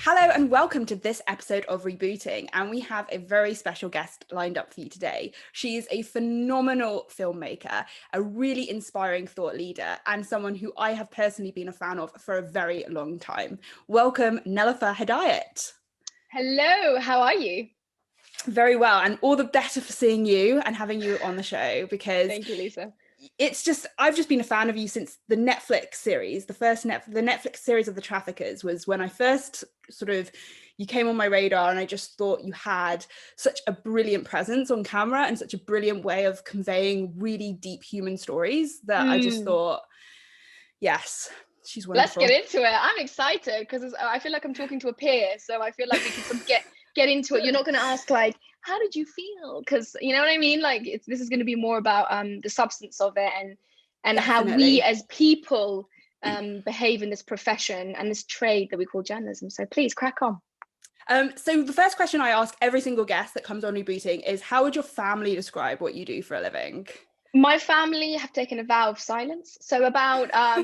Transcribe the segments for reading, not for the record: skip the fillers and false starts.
Hello and welcome to this episode of Rebooting, and we have a very special guest lined up for you today. She is a phenomenal filmmaker, a really inspiring thought leader, and someone who I have personally been a fan of for a very long time. Welcome, Nelufar Hedayat. Hello, how are you? Very well, and all the better for seeing you and having you on the show, because thank you, Lisa. I've just been a fan of you since the Netflix series. The Netflix series of the Traffickers was when I first you came on my radar, and I just thought you had such a brilliant presence on camera and such a brilliant way of conveying really deep human stories that I just thought, yes, she's wonderful. Let's get into it. I'm excited because I feel like I'm talking to a peer, so I feel like we can sort of get into it. You're not going to ask like, how did you feel? Because you know what I mean? Like this is going to be more about the substance of it and how we as people behave in this profession and this trade that we call journalism. So please crack on. So the first question I ask every single guest that comes on Rebooting is, how would your family describe what you do for a living? My family have taken a vow of silence. So about I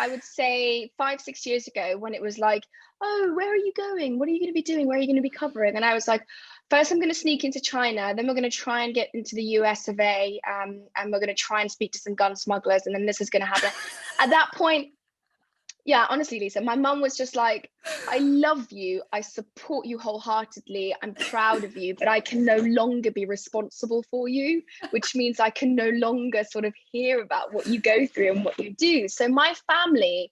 would say 5-6 years ago, when it was like, oh, where are you going? What are you going to be doing? Where are you going to be covering? And I was like, first I'm going to sneak into China, then we're going to try and get into the US of A, and we're going to try and speak to some gun smugglers, and then this is going to happen. At that point, yeah, honestly, Lisa, my mum was just like, I love you, I support you wholeheartedly, I'm proud of you, but I can no longer be responsible for you, which means I can no longer sort of hear about what you go through and what you do. So my family,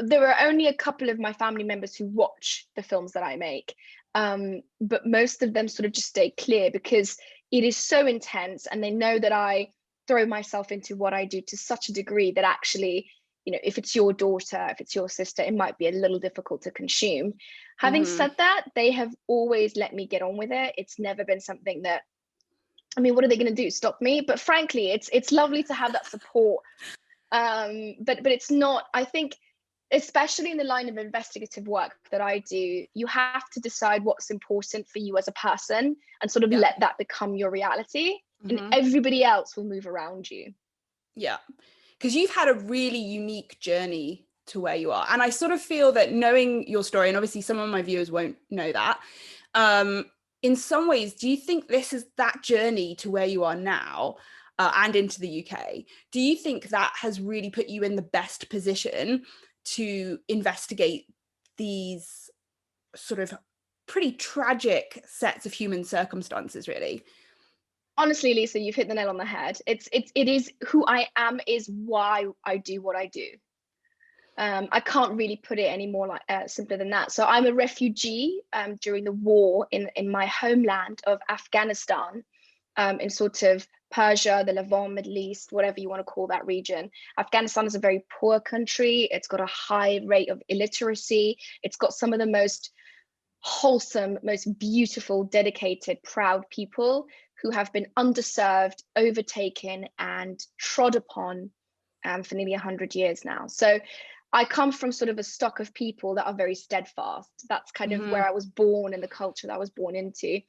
there are only a couple of my family members who watch the films that I make, but most of them sort of just stay clear because it is so intense, and they know that I throw myself into what I do to such a degree that actually, you know, if it's your daughter, if it's your sister, it might be a little difficult to consume. Having said that, they have always let me get on with it. It's never been something that, I mean, what are they going to do? Stop me? But frankly, it's lovely to have that support. But it's not, I think, especially in the line of investigative work that I do, you have to decide what's important for you as a person and sort of let that become your reality, and everybody else will move around you. Yeah. Because you've had a really unique journey to where you are. And I sort of feel that, knowing your story, and obviously some of my viewers won't know that, in some ways, do you think this is that journey to where you are now and into the UK? Do you think that has really put you in the best position to investigate these sort of pretty tragic sets of human circumstances, really? Honestly, Lisa, you've hit the nail on the head. It is who I am, is why I do what I do. I can't really put it any more like simpler than that. So I'm a refugee during the war in my homeland of Afghanistan, in sort of Persia, the Levant, Middle East, whatever you want to call that region. Afghanistan is a very poor country. It's got a high rate of illiteracy. It's got some of the most wholesome, most beautiful, dedicated, proud people who have been underserved, overtaken, and trod upon for nearly 100 years now. So I come from sort of a stock of people that are very steadfast. That's kind of where I was born and the culture that I was born into.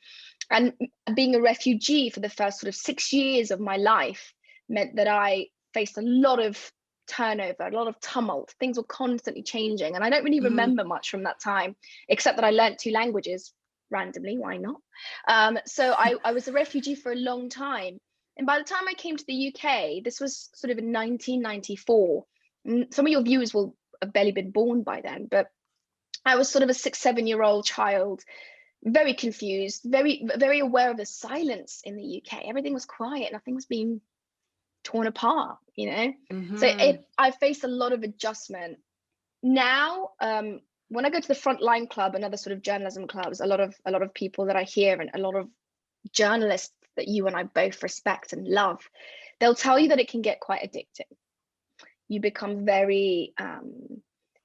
And being a refugee for the first sort of 6 years of my life meant that I faced a lot of turnover, a lot of tumult. Things were constantly changing. And I don't really remember much from that time, except that I learned 2 languages randomly. Why not? So I was a refugee for a long time. And by the time I came to the UK, this was sort of in 1994. Some of your viewers will have barely been born by then, but I was sort of a 6-7-year-old child, very confused, very, very aware of the silence in the UK. Everything was quiet, nothing was being torn apart, you know? So I faced a lot of adjustment. Now, when I go to the Frontline Club and other sort of journalism clubs, a lot of people that I hear and a lot of journalists that you and I both respect and love, they'll tell you that it can get quite addicting. You become very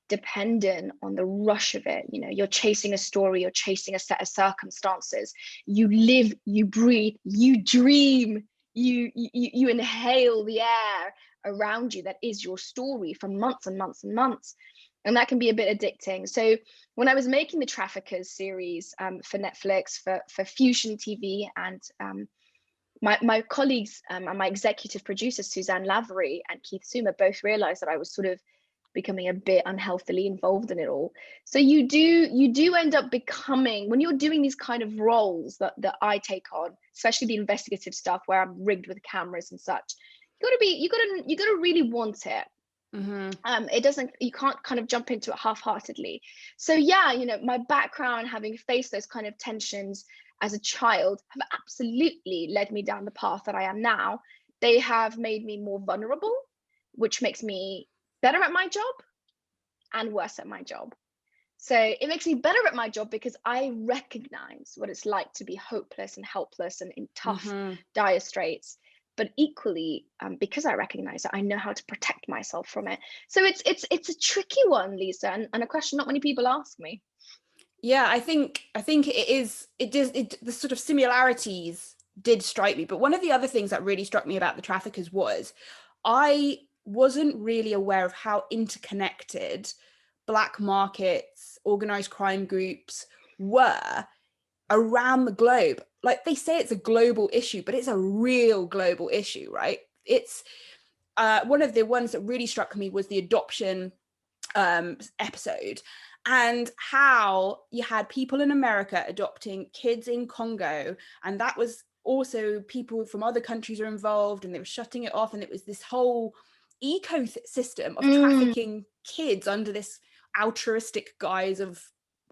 dependent on the rush of it. You know, you're chasing a story, you're chasing a set of circumstances. You live, you breathe, you dream, you inhale the air around you that is your story for months and months and months. And that can be a bit addicting. So when I was making the Traffickers series for Netflix, for Fusion TV, and my colleagues and my executive producers, Suzanne Lavery and Keith Suma, both realized that I was sort of becoming a bit unhealthily involved in it all. So you do end up becoming, when you're doing these kind of roles that I take on, especially the investigative stuff where I'm rigged with cameras and such, you gotta really want it. It doesn't, you can't kind of jump into it half-heartedly. So yeah, my background, having faced those kind of tensions as a child, have absolutely led me down the path that I am now. They have made me more vulnerable, which makes me better at my job and worse at my job. So it makes me better at my job because I recognize what it's like to be hopeless and helpless and in tough, dire straits. But equally, because I recognize it, I know how to protect myself from it. So it's a tricky one, Lisa, and a question not many people ask me. Yeah, I think the sort of similarities did strike me. But one of the other things that really struck me about the Traffickers was I wasn't really aware of how interconnected black markets, organized crime groups were around the globe. Like, they say it's a global issue, but it's a real global issue, right? It's one of the ones that really struck me was the adoption episode, and how you had people in America adopting kids in Congo, and that was also people from other countries are involved, and they were shutting it off, and it was this whole ecosystem of trafficking kids under this altruistic guise of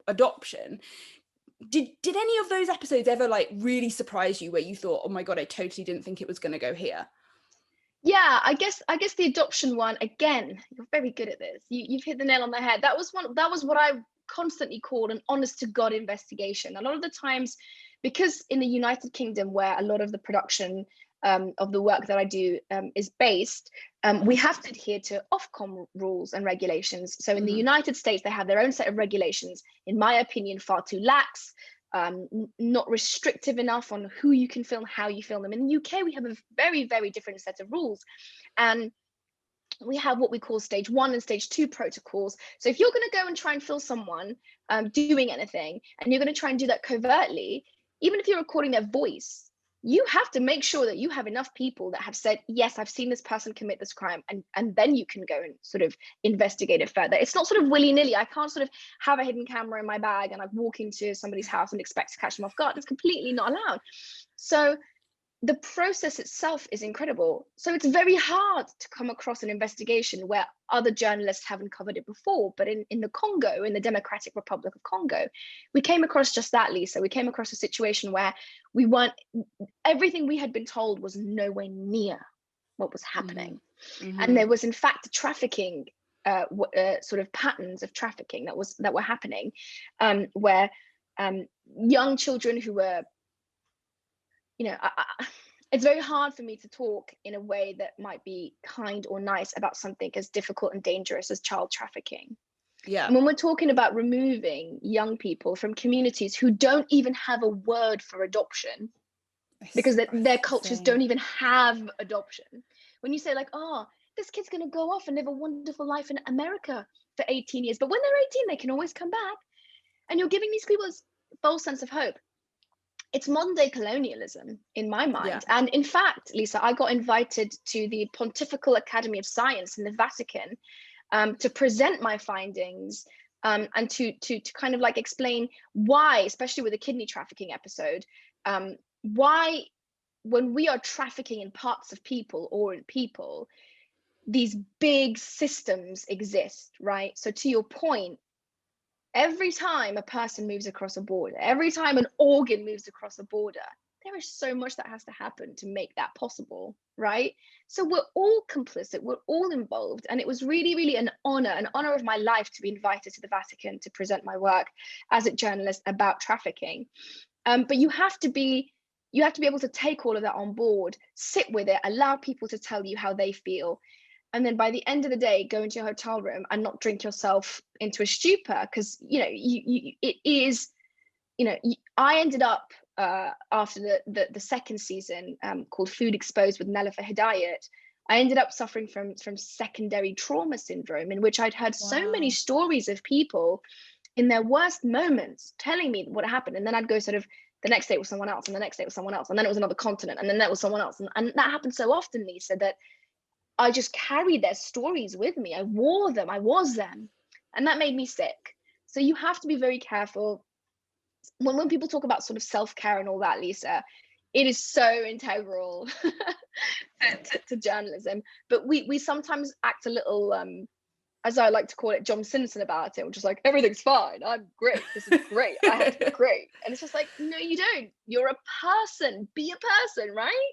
adoption. Did any of those episodes ever like really surprise you, where you thought, oh my god, I totally didn't think it was going to go here? Yeah, I guess the adoption one, again, you're very good at this. You've hit the nail on the head. That was what I constantly called an honest to God investigation. A lot of the times, because in the United Kingdom, where a lot of the production of the work that I do is based, we have to adhere to Ofcom rules and regulations. So in the United States, they have their own set of regulations, in my opinion, far too lax, not restrictive enough on who you can film, how you film them. In the UK, we have a very, very different set of rules. And we have what we call stage 1 and stage 2 protocols. So if you're going to go and try and film someone doing anything, and you're going to try and do that covertly, even if you're recording their voice, you have to make sure that you have enough people that have said, yes, I've seen this person commit this crime, and then you can go and sort of investigate it further. It's not sort of willy-nilly. I can't sort of have a hidden camera in my bag and I walk into somebody's house and expect to catch them off guard. It's completely not allowed. So the process itself is incredible. So it's very hard to come across an investigation where other journalists haven't covered it before. But in the Congo, in the Democratic Republic of Congo, we came across just that, Lisa. We came across a situation where everything we had been told was nowhere near what was happening. And there was, in fact, trafficking, sort of patterns of trafficking that were happening, where young children who were, it's very hard for me to talk in a way that might be kind or nice about something as difficult and dangerous as child trafficking. Yeah. And when we're talking about removing young people from communities who don't even have a word for adoption, because their cultures don't even have adoption. When you say like, oh, this kid's going to go off and live a wonderful life in America for 18 years, but when they're 18, they can always come back. And you're giving these people a false sense of hope. It's modern day colonialism in my mind. Yeah. And in fact, Lisa, I got invited to the Pontifical Academy of Science in the Vatican to present my findings and to kind of like explain why, especially with the kidney trafficking episode, why when we are trafficking in parts of people or in people, these big systems exist, right? So to your point, every time a person moves across a border, every time an organ moves across a border, there is so much that has to happen to make that possible, right? So we're all complicit, we're all involved. And it was really, really an honor of my life to be invited to the Vatican to present my work as a journalist about trafficking. But you have to be able to take all of that on board, sit with it, allow people to tell you how they feel. And then by the end of the day, go into your hotel room and not drink yourself into a stupor, because I ended up after the second season, called Food Exposed with Nelufar Hedayat, I ended up suffering from secondary trauma syndrome, in which I'd heard so many stories of people in their worst moments telling me what happened, and then I'd go sort of the next day it was someone else, and the next day it was someone else, and then it was another continent, and then that was someone else, and that happened so often, Lisa, that I just carried their stories with me. I wore them. I was them. And that made me sick. So you have to be very careful. When people talk about sort of self-care and all that, Lisa, it is so integral to journalism. But we sometimes act a little, as I like to call it, John Simpson about it. We're just like, everything's fine. I'm great. This is great. I have to be great. And it's just like, no, you don't. You're a person. Be a person, right?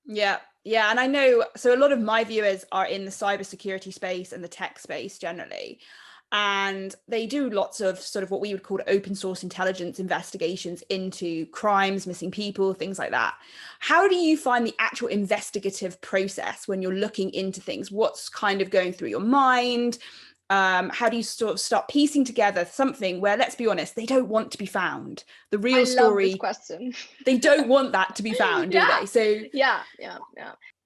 Yeah. Yeah. And I know, so a lot of my viewers are in the cybersecurity space and the tech space generally. And they do lots of sort of what we would call open source intelligence investigations into crimes, missing people, things like that. How do you find the actual investigative process when you're looking into things? What's kind of going through your mind? How do you sort of start piecing together something where, let's be honest, they don't want to be found? The real I love this story, question. they don't want that to be found, do Yeah. they? So Yeah.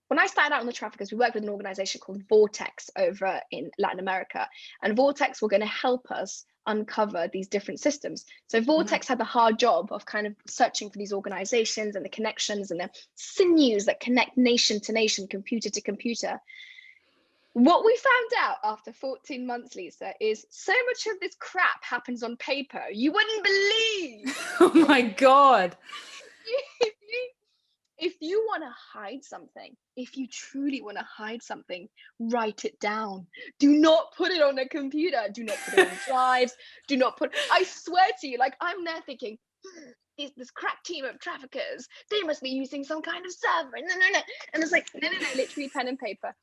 When I started out on the Traffickers, we worked with an organization called Vortex over in Latin America. And Vortex were going to help us uncover these different systems. So Vortex had the hard job of kind of searching for these organizations and the connections and the sinews that connect nation to nation, computer to computer. What we found out after 14 months, Lisa, is so much of this crap happens on paper. You wouldn't believe. oh my God. If you want to hide something, if you truly want to hide something, write it down. Do not put it on a computer. Do not put it on drives. Do not put, I swear to you, like I'm there thinking, this crack team of traffickers, they must be using some kind of server. No. And it's like, no, literally pen and paper.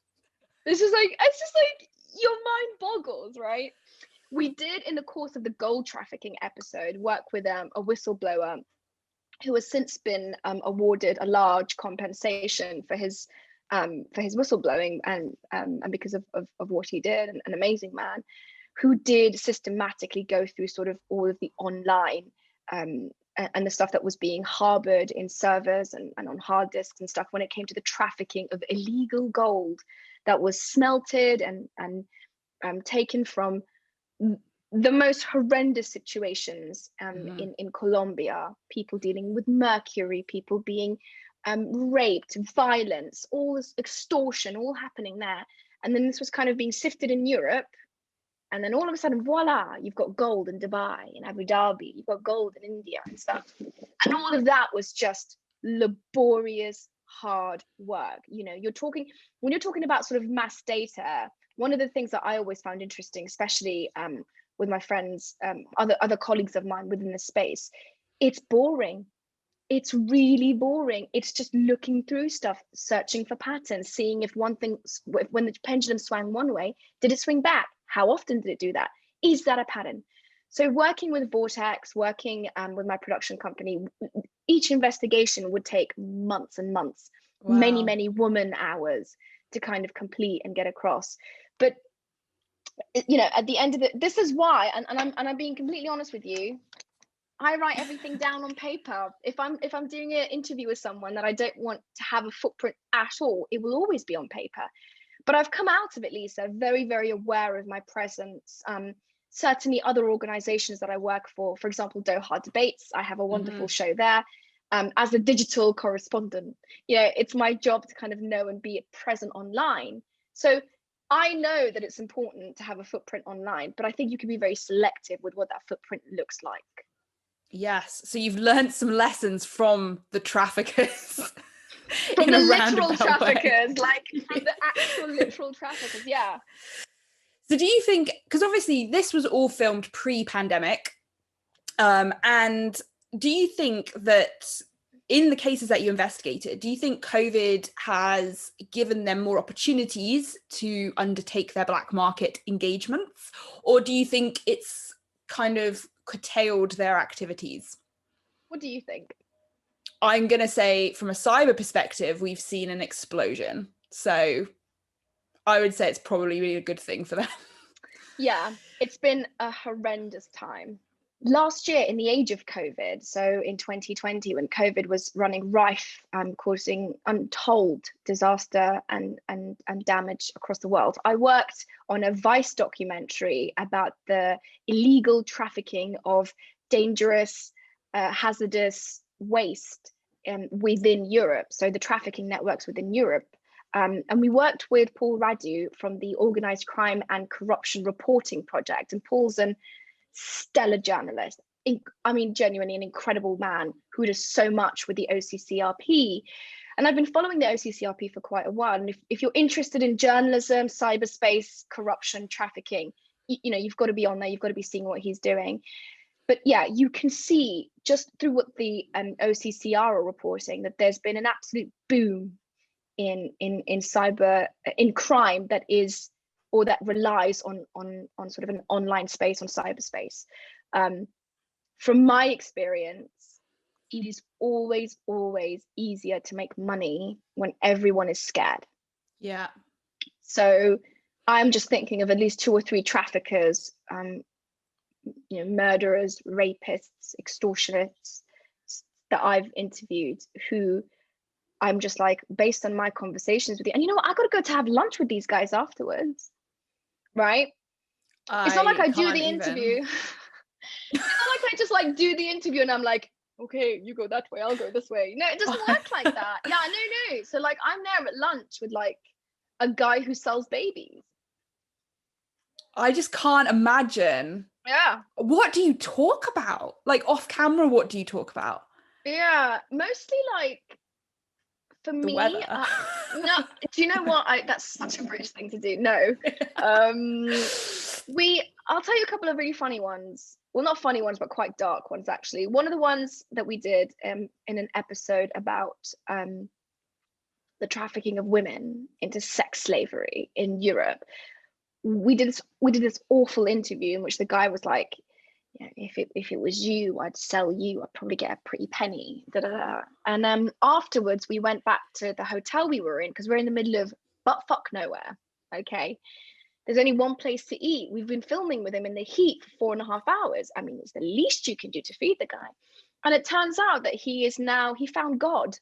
It's just like your mind boggles, right? We did, in the course of the gold trafficking episode, work with a whistleblower who has since been awarded a large compensation for his whistleblowing and because of what he did, an amazing man who did systematically go through sort of all of the online and the stuff that was being harbored in servers and on hard disks and stuff when it came to the trafficking of illegal gold that was smelted and taken from the most horrendous situations in Colombia, people dealing with mercury, people being raped, violence, all this extortion, all happening there. And then this was kind of being sifted in Europe. And then all of a sudden, voila, you've got gold in Dubai, in Abu Dhabi, you've got gold in India and stuff. And all of that was just laborious, hard work. You know, when you're talking about sort of mass data, one of the things that I always found interesting, especially with my friends, other colleagues of mine within the space, it's boring. It's really boring. It's just looking through stuff, searching for patterns, seeing if one thing, when the pendulum swung one way, did it swing back? How often did it do that? Is that a pattern? So working with Vortex, working with my production company, each investigation would take months and months, many woman hours to kind of complete and get across. But you know, at the end of it, this is why, and I'm being completely honest with you, I write everything down on paper. If I'm doing an interview with someone that I don't want to have a footprint at all, it will always be on paper. But I've come out of it, Lisa, very, very aware of my presence. Certainly other organizations that I work for example, Doha Debates, I have a wonderful show there. As a digital correspondent, you know, it's my job to kind of know and be present online. So I know that it's important to have a footprint online, but I think you can be very selective with what that footprint looks like. Yes. So you've learned some lessons from the traffickers. From the literal traffickers, like from the actual literal traffickers, yeah. So do you think, because obviously this was all filmed pre-pandemic, and do you think that in the cases that you investigated, do you think COVID has given them more opportunities to undertake their black market engagements? Or do you think it's kind of curtailed their activities? What do you think? I'm going to say from a cyber perspective, we've seen an explosion. So I would say it's probably really a good thing for them. Yeah, it's been a horrendous time. Last year, in the age of COVID, so in 2020, when COVID was running rife and causing untold disaster and damage across the world, I worked on a Vice documentary about the illegal trafficking of dangerous, hazardous waste within Europe. So the trafficking networks within Europe. And we worked with Paul Radu from the Organised Crime and Corruption Reporting Project. And Paul's a stellar journalist. I mean, genuinely an incredible man who does so much with the OCCRP. And I've been following the OCCRP for quite a while. And if you're interested in journalism, cyberspace, corruption, trafficking, you know, you've got to be on there. You've got to be seeing what he's doing. But yeah, you can see just through what the OCCR are reporting that there's been an absolute boom in cyber, in crime that is, or that relies on sort of an online space, on cyberspace. From my experience, it is always easier to make money when everyone is scared. Yeah. So I'm just thinking of at least 2 or 3 traffickers, you know, murderers, rapists, extortionists that I've interviewed, who I'm just like, based on my conversations with you, and you know what, I got to go to have lunch with these guys afterwards, right? It's not like I do the interview. It's not like I just like do the interview and I'm like, okay, you go that way, I'll go this way. No, it doesn't work like that. Yeah, no. So like I'm there at lunch with like a guy who sells babies. I just can't imagine. Yeah. What do you talk about? Like off camera, what do you talk about? Yeah, mostly like, for The me, weather. no, do you know what? That's such a British thing to do. No. I'll tell you a couple of really funny ones. Well, not funny ones, but quite dark ones, actually. One of the ones that we did in an episode about the trafficking of women into sex slavery in Europe. We did this awful interview in which the guy was like, you know, if it was you, I'd sell you. I'd probably get a pretty penny. Da, da, da. And afterwards, we went back to the hotel we were in because we're in the middle of butt fuck nowhere. Okay, there's only one place to eat. We've been filming with him in the heat for 4.5 hours. I mean, it's the least you can do to feed the guy. And it turns out that he found God,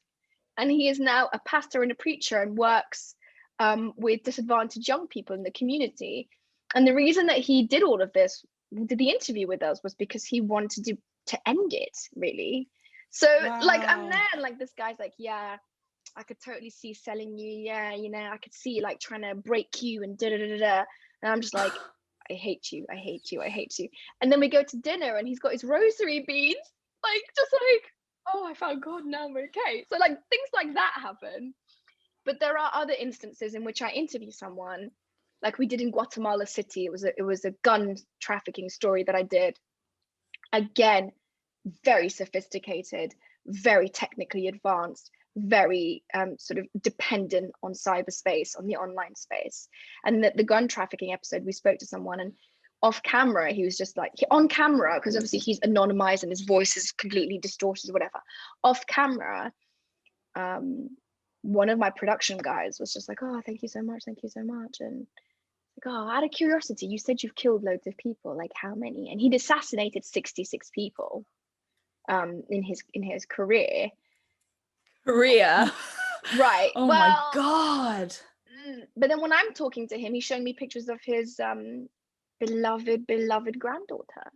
and he is now a pastor and a preacher and works with disadvantaged young people in the community. And the reason that he did all of this, did the interview with us, was because he wanted to end it, really. So wow. Like I'm there and like this guy's like, yeah, I could totally see selling you. Yeah, you know, I could see like trying to break you and da da da da. And I'm just like, I hate you. And then we go to dinner and he's got his rosary beads, like just like, oh, I found God, now I'm okay. So like things like that happen. But there are other instances in which I interview someone, like we did in Guatemala City. It was a gun trafficking story that I did. Again, very sophisticated, very technically advanced, very sort of dependent on cyberspace, on the online space. And the gun trafficking episode, we spoke to someone, and off camera, he was just like, on camera, because obviously he's anonymized and his voice is completely distorted or whatever. Off camera, one of my production guys was just like, oh, thank you so much. And like, oh, out of curiosity, you said you've killed loads of people, like how many? And he'd assassinated 66 people in his career. Right. Oh my God. But then when I'm talking to him, he's showing me pictures of his beloved granddaughter,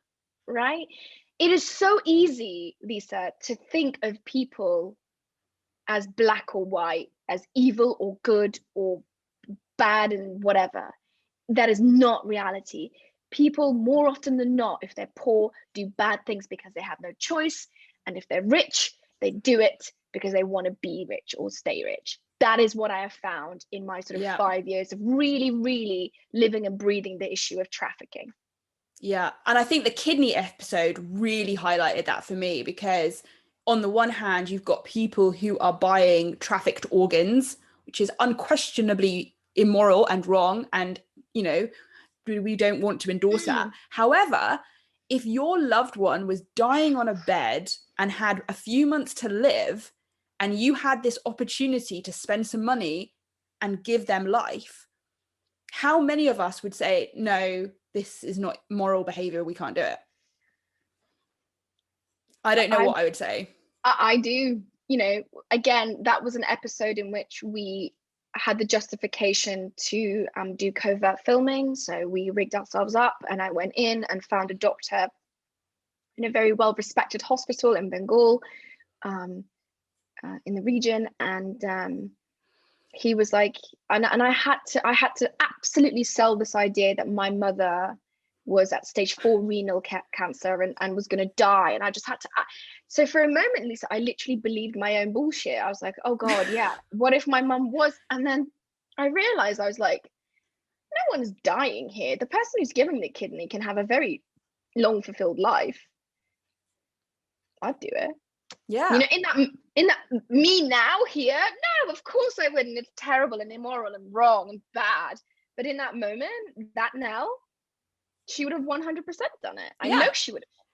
right? It is so easy, Lisa, to think of people as black or white, as evil or good or bad and whatever. That is not reality. People, more often than not, if they're poor, do bad things because they have no choice. And if they're rich, they do it because they want to be rich or stay rich. That is what I have found in my sort of 5 years of really living and breathing the issue of trafficking. Yeah. And I think the kidney episode really highlighted that for me, because on the one hand, you've got people who are buying trafficked organs, which is unquestionably immoral and wrong. And, you know, we don't want to endorse that. However, if your loved one was dying on a bed and had a few months to live, and you had this opportunity to spend some money and give them life, how many of us would say, no, this is not moral behavior, we can't do it? I don't know what I would say. I do. You know, again, that was an episode in which we had the justification to do covert filming. So we rigged ourselves up and I went in and found a doctor in a very well-respected hospital in Bengal, in the region. And he was like, and I had to absolutely sell this idea that my mother was at stage 4 renal cancer and was going to die, and I just had to. So for a moment, Lisa, I literally believed my own bullshit. I was like, oh god, yeah, what if my mum was? And then I realized, I was like, no one's dying here. The person who's giving the kidney can have a very long fulfilled life. I'd do it. Yeah. You know, in that me now here, no, of course I wouldn't. It's terrible and immoral and wrong and bad. But in that moment, that Nell, she would have 100% done it. I know Yeah. she would have.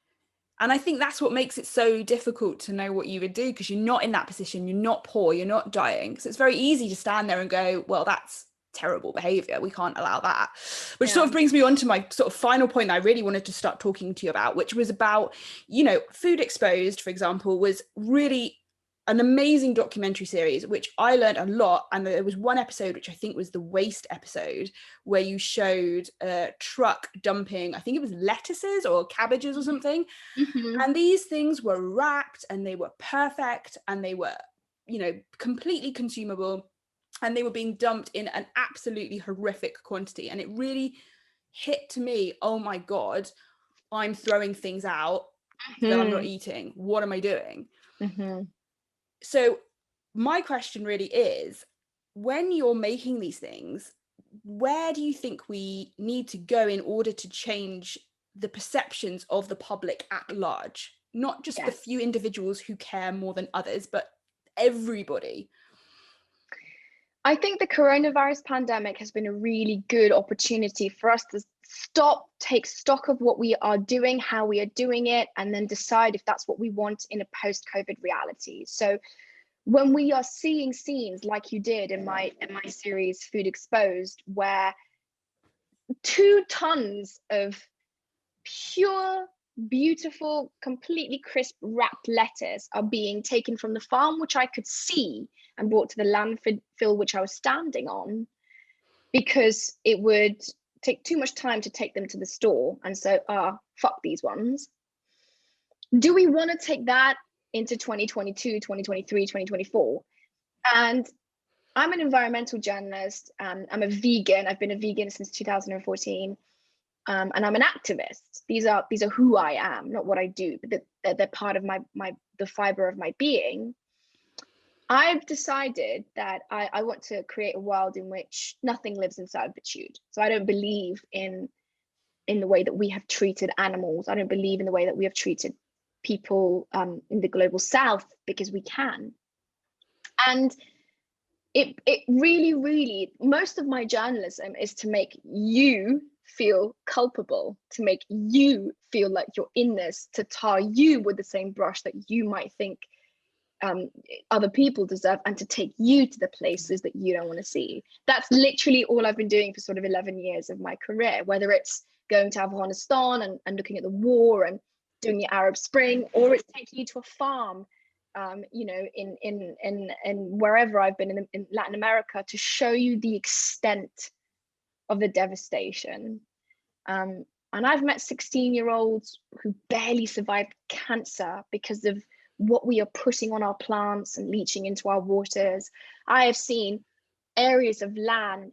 And I think that's what makes it so difficult to know what you would do, because you're not in that position, you're not poor, you're not dying. So it's very easy to stand there and go, well, that's terrible behavior, we can't allow that. Which sort of brings me on to my sort of final point that I really wanted to start talking to you about, which was about, you know, Food Exposed, for example, was really an amazing documentary series, which I learned a lot. And there was one episode, which I think was the waste episode, where you showed a truck dumping, I think it was lettuces or cabbages or something. Mm-hmm. And these things were wrapped and they were perfect and they were, you know, completely consumable, and they were being dumped in an absolutely horrific quantity. And it really hit to me, oh my God, I'm throwing things out that I'm not eating. What am I doing? Mm-hmm. So my question really is, when you're making these things, where do you think we need to go in order to change the perceptions of the public at large? Not just the few individuals who care more than others, but everybody. I think the coronavirus pandemic has been a really good opportunity for us to take stock of what we are doing, how we are doing it, and then decide if that's what we want in a post-COVID reality. So when we are seeing scenes like you did in my series Food Exposed, where 2 tons of pure, beautiful, completely crisp wrapped lettuce are being taken from the farm, which I could see, and brought to the landfill which I was standing on, because it would take too much time to take them to the store. And so, fuck these ones. Do we want to take that into 2022, 2023, 2024? And I'm an environmental journalist. I'm a vegan. I've been a vegan since 2014. And I'm an activist. These are who I am, not what I do, but they're part of the fiber of my being. I've decided that I want to create a world in which nothing lives in servitude. So I don't believe in the way that we have treated animals. I don't believe in the way that we have treated people in the global south, because we can. And it really, really, most of my journalism is to make you feel culpable, to make you feel like you're in this, to tar you with the same brush that you might think other people deserve, and to take you to the places that you don't want to see. That's literally all I've been doing for sort of 11 years of my career, whether it's going to Afghanistan and looking at the war and doing the Arab Spring, or it's taking you to a farm, you know, in wherever I've been in Latin America, to show you the extent of the devastation. And I've met 16-year-olds who barely survived cancer because of what we are putting on our plants and leaching into our waters. I have seen areas of land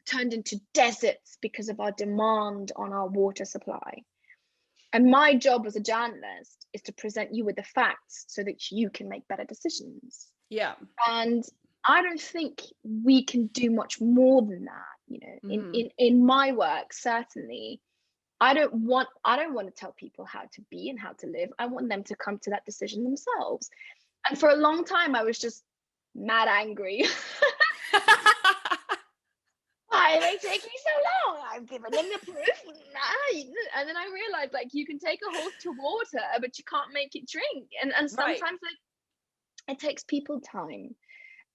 turned into deserts because of our demand on our water supply. And my job as a journalist is to present you with the facts so that you can make better decisions. Yeah. And I don't think we can do much more than that. You know, in my work, certainly, I don't want to tell people how to be and how to live. I want them to come to that decision themselves. And for a long time, I was just mad angry. Why are they taking so long? I've given them the proof. And then I realized, like, you can take a horse to water, but you can't make it drink. And sometimes like, it takes people time.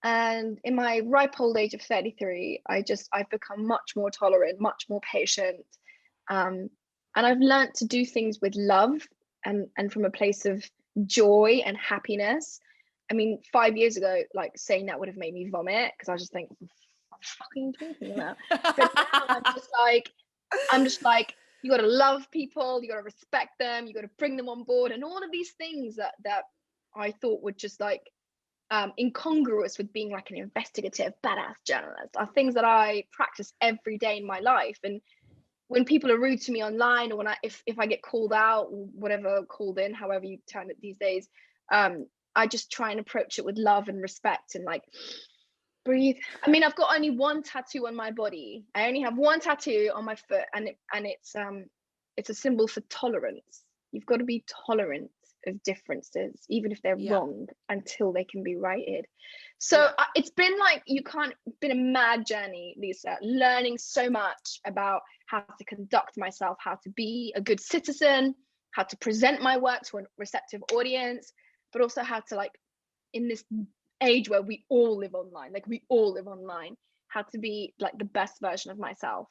And in my ripe old age of 33, I've become much more tolerant, much more patient. And I've learned to do things with love and from a place of joy and happiness. I mean, 5 years ago, like, saying that would have made me vomit, because I was just think, what I'm fucking talking about. But now I'm just like, you got to love people, you got to respect them, you got to bring them on board, and all of these things that I thought would just like incongruous with being like an investigative badass journalist are things that I practice every day in my life. And when people are rude to me online, or when if I get called out, or whatever, called in, however you term it these days, I just try and approach it with love and respect and like breathe. I mean, I've got only one tattoo on my body. I only have one tattoo on my foot, and it's a symbol for tolerance. You've got to be tolerant of differences, even if they're wrong, until they can be righted. So it's been like, been a mad journey, Lisa, learning so much about how to conduct myself, how to be a good citizen, how to present my work to a receptive audience, but also how to, like, in this age where we all live online, how to be like the best version of myself.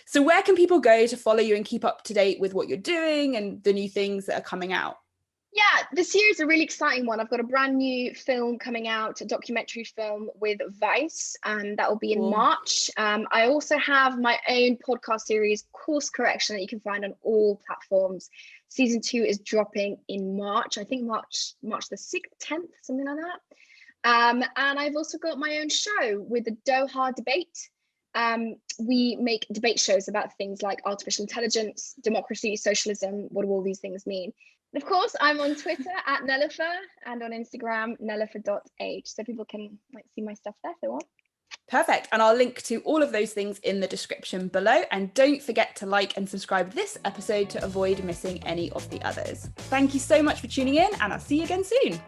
So where can people go to follow you and keep up to date with what you're doing and the new things that are coming out? Yeah, this year is a really exciting one. I've got a brand new film coming out, a documentary film with Vice, and that will be in March. I also have my own podcast series, Course Correction, that you can find on all platforms. Season 2 is dropping in March. I think March the 6th, 10th, something like that. And I've also got my own show with the Doha Debate. We make debate shows about things like artificial intelligence, democracy, socialism. What do all these things mean? And of course, I'm on Twitter at Nelufar, and on Instagram, nelufar.h. So people can see my stuff there if they want. Perfect. And I'll link to all of those things in the description below. And don't forget to like and subscribe to this episode to avoid missing any of the others. Thank you so much for tuning in, and I'll see you again soon.